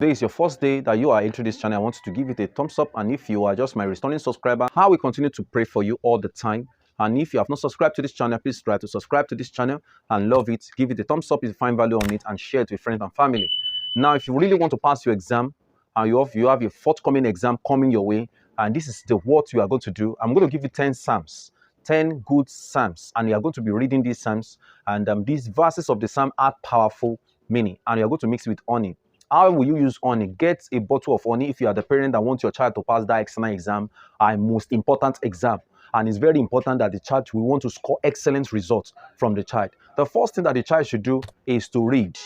Today is your first day that you are into this channel. I want you to give it a thumbs up, and if you are just my returning subscriber, I will continue to pray for you all the time. And if you have not subscribed to this channel, please try to subscribe to this channel and love it. Give it a thumbs up if you find value on it, and share it with friends and family. Now, if you really want to pass your exam, and you have a forthcoming exam coming your way, and this is what you are going to do, I'm going to give you 10 psalms, 10 good psalms, and you are going to be reading these psalms, and these verses of the psalm are powerful meaning, and you are going to mix it with honey. How will you use honey? Get a bottle of honey if you are the parent that wants your child to pass that external exam, our most important exam. And it's very important that the child will want to score excellent results from the child. The first thing that the child should do is to read.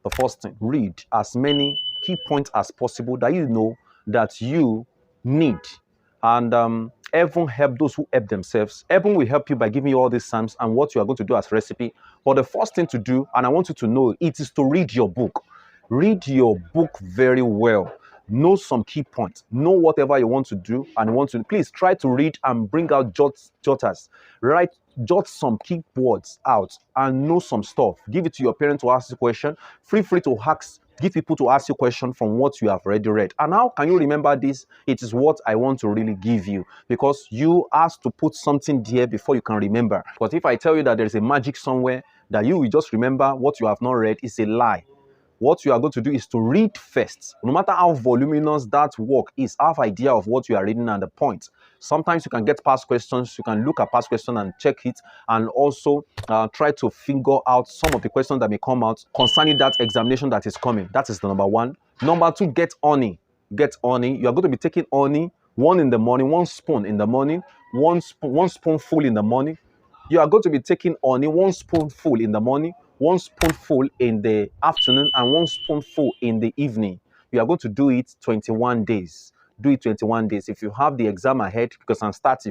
The first thing, read as many key points as possible that you know that you need. And heaven help those who help themselves. Heaven will help you by giving you all these psalms and what you are going to do as recipe. But the first thing to do, and I want you to know, it is to read your book. Read your book very well. Know some key points. Know whatever you want to do and want to. Please try to read and bring out jotters. Jot some key words out and know some stuff. Give it to your parent to ask you a question. Feel free to give people to ask you a question from what you have already read. And how can you remember this? It is what I want to really give you, because you asked to put something there before you can remember. But if I tell you that there is a magic somewhere that you will just remember what you have not read, it's a lie. What you are going to do is to read first. No matter how voluminous that work is, have idea of what you are reading and the point. Sometimes you can get past questions. You can look at past questions and check it, and also try to figure out some of the questions that may come out concerning that examination that is coming. That is the number one. Number two, get honey. Get honey. You are going to be taking honey, one in the morning, 1 spoon in the morning, one spoonful in the morning. You are going to be taking honey, 1 spoonful in the morning, 1 spoonful in the afternoon, and 1 spoonful in the evening. You are going to do it 21 days. Do it 21 days. If you have the exam ahead, you can start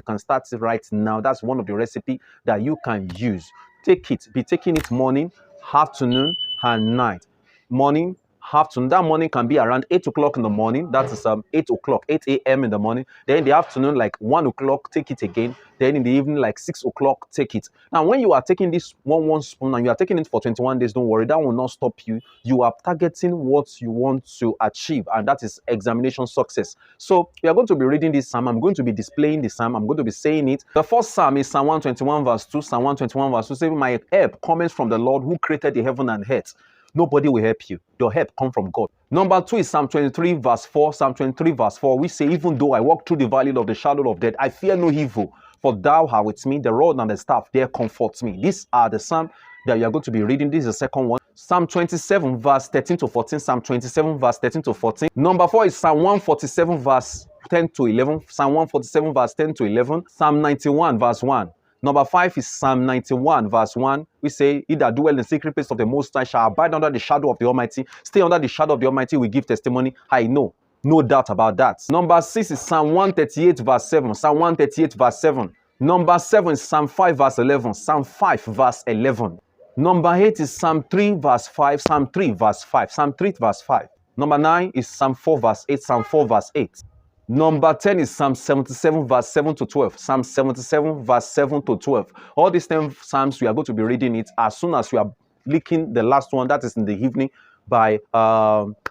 it right now. That's one of the recipe that you can use. Take it. Be taking it morning, afternoon, and night. Morning, afternoon. That morning can be around 8 o'clock in the morning. That is 8 o'clock, 8 a.m. in the morning. Then in the afternoon, like 1 o'clock, take it again. Then in the evening, like 6 o'clock, take it. Now, when you are taking this one spoon and you are taking it for 21 days, don't worry, that will not stop you. You are targeting what you want to achieve, and that is examination success. So we are going to be reading this psalm. I'm going to be displaying the psalm. I'm going to be saying it. The first psalm is Psalm 121 verse 2. Psalm 121 verse 2 says, "My help comes from the Lord who created the heaven and earth." Nobody will help you. Your help comes from God. Number 2 is Psalm 23 verse 4. Psalm 23 verse 4, we say, "Even though I walk through the valley of the shadow of death, I fear no evil, for thou art with me, the rod and the staff, there comforts me." These are the psalm that you are going to be reading. This is the second one. Psalm 27 verse 13 to 14. Psalm 27 verse 13 to 14. Number 4 is Psalm 147 verse 10 to 11. Psalm 147 verse 10 to 11. Psalm 91 verse 1. Number 5 is Psalm 91 verse 1. We say, "He that dwell in the secret place of the Most High shall abide under the shadow of the Almighty." Stay under the shadow of the Almighty, we give testimony. I know. No doubt about that. Number 6 is Psalm 138 verse 7. Psalm 138 verse 7. Number 7 is Psalm 5 verse 11. Psalm 5 verse 11. Number 8 is Psalm 3 verse 5. Psalm 3 verse 5. Psalm 3 verse 5. Number 9 is Psalm 4 verse 8. Psalm 4 verse 8. Number 10 is Psalm 77 verse 7 to 12. Psalm 77 verse 7 to 12. All these 10 psalms, we are going to be reading it as soon as we are leaking the last one, that is in the evening by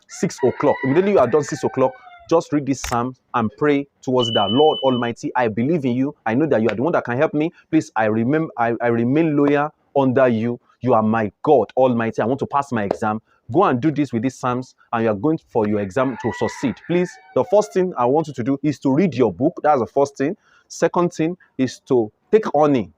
6 o'clock. Immediately you are done 6 o'clock, just read this psalm and pray towards that. "Lord Almighty, I believe in you. I know that you are the one that can help me. Please, I remain loyal under you. You are my God Almighty. I want to pass my exam." Go and do this with these psalms, and you are going for your exam to succeed. Please, the first thing I want you to do is to read your book. That's the first thing. Second thing is to take honey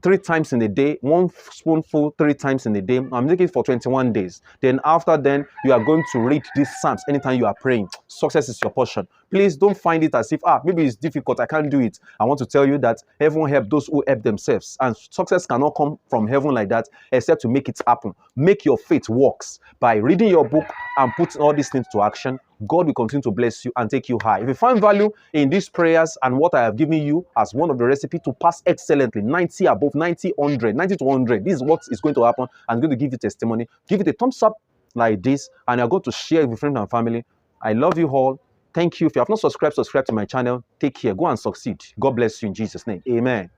3 times in a day, 1 spoonful 3 times in a day. I'm taking it for 21 days. Then after then, you are going to read these psalms anytime you are praying. Success is your portion. Please don't find it as if, maybe it's difficult, I can't do it. I want to tell you that heaven help those who help themselves. And success cannot come from heaven like that except to make it happen. Make your faith works by reading your book and putting all these things to action. God will continue to bless you and take you high. If you find value in these prayers and what I have given you as one of the recipes to pass excellently, 90 above, 90, 100, 90 to 100, this is what is going to happen. I'm going to give you testimony. Give it a thumbs up like this, and you're going to share it with friends and family. I love you all. Thank you. If you have not subscribed, subscribe to my channel. Take care. Go and succeed. God bless you in Jesus' name. Amen.